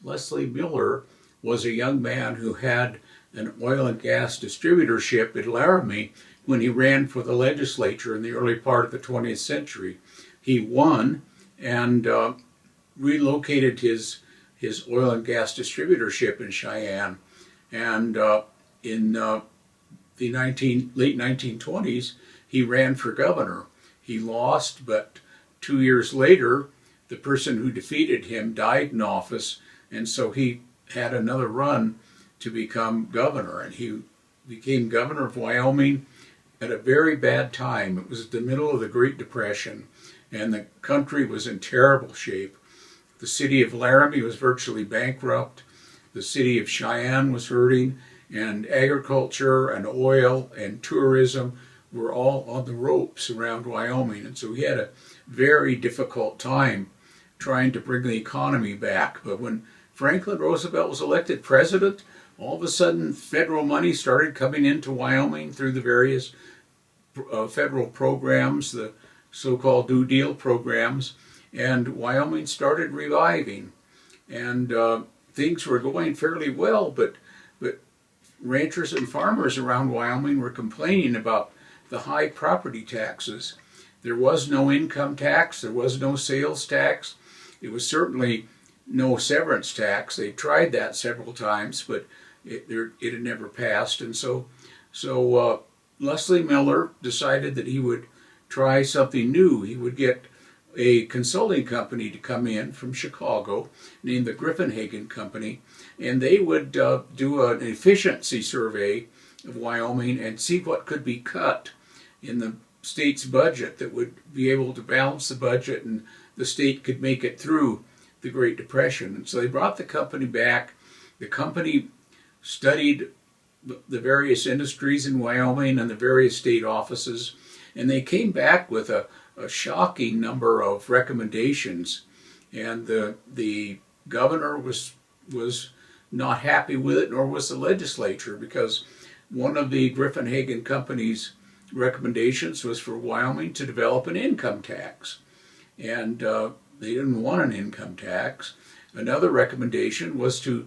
Leslie Miller was a young man who had an oil and gas distributorship in Laramie when he ran for the legislature in the early part of the 20th century. He won and relocated his oil and gas distributorship in Cheyenne. And in the late 1920s, he ran for governor. He lost, but 2 years later, the person who defeated him died in office, and so he had another run to become governor. And he became governor of Wyoming at a very bad time. It was the middle of the Great Depression, and the country was in terrible shape. The city of Laramie was virtually bankrupt. The city of Cheyenne was hurting, and agriculture and oil and tourism were all on the ropes around Wyoming. And so he had a very difficult time trying to bring the economy back. But when Franklin Roosevelt was elected president, all of a sudden federal money started coming into Wyoming through the various federal programs, the so-called New Deal programs, and Wyoming started reviving. And things were going fairly well, but ranchers and farmers around Wyoming were complaining about the high property taxes. There was no income tax, there was no sales tax, it was certainly no severance tax. They tried that several times, but it had never passed. And so Leslie Miller decided that he would try something new. He would get a consulting company to come in from Chicago named the Griffin-Hagen Company, and they would do an efficiency survey of Wyoming and see what could be cut in the state's budget that would be able to balance the budget and the state could make it through the Great Depression. And so they brought the company back. The company studied the various industries in Wyoming and the various state offices, and they came back with a shocking number of recommendations. And the governor was not happy with it, nor was the legislature, because one of the Griffin-Hagen Company's recommendations was for Wyoming to develop an income tax. And they didn't want an income tax. Another recommendation was to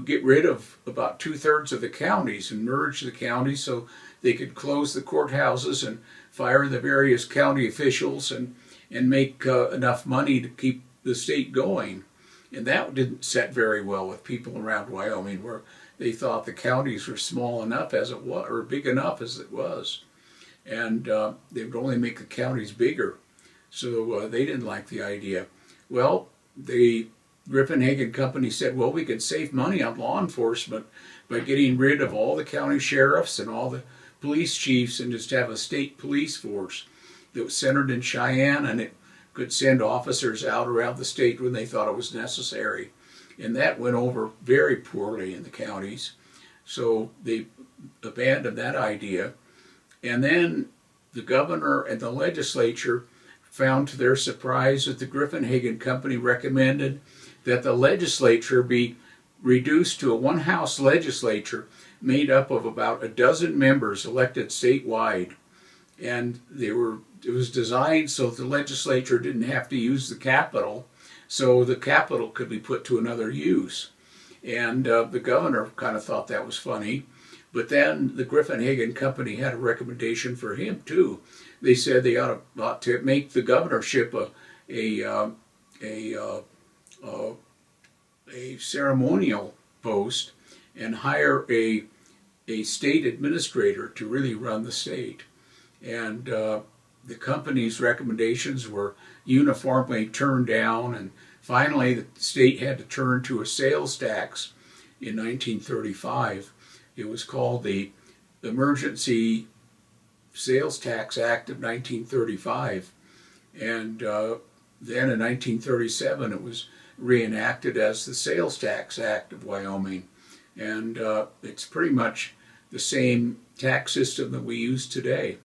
get rid of about 2/3 of the counties and merge the counties so they could close the courthouses and fire the various county officials and make enough money to keep the state going. And that didn't set very well with people around Wyoming, where they thought the counties were small enough as it was, or big enough as it was. And they would only make the counties bigger. So they didn't like the idea. Well, the Griffin-Hagen Company said, well, we could save money on law enforcement by getting rid of all the county sheriffs and all the police chiefs and just have a state police force that was centered in Cheyenne, and it could send officers out around the state when they thought it was necessary. And that went over very poorly in the counties. So they abandoned that idea. And then the governor and the legislature found to their surprise that the Griffin-Hagen Company recommended that the legislature be reduced to a one-house legislature made up of about a dozen members elected statewide. And it was designed so the legislature didn't have to use the Capitol, so the Capitol could be put to another use. And the governor kind of thought that was funny. But then the Griffin-Hagen Company had a recommendation for him too. They said they ought to make the governorship a ceremonial post and hire a state administrator to really run the state. And the company's recommendations were uniformly turned down, and finally the state had to turn to a sales tax in 1935. It was called the Emergency Sales Tax Act of 1935, and then in 1937 it was reenacted as the Sales Tax Act of Wyoming, and it's pretty much the same tax system that we use today.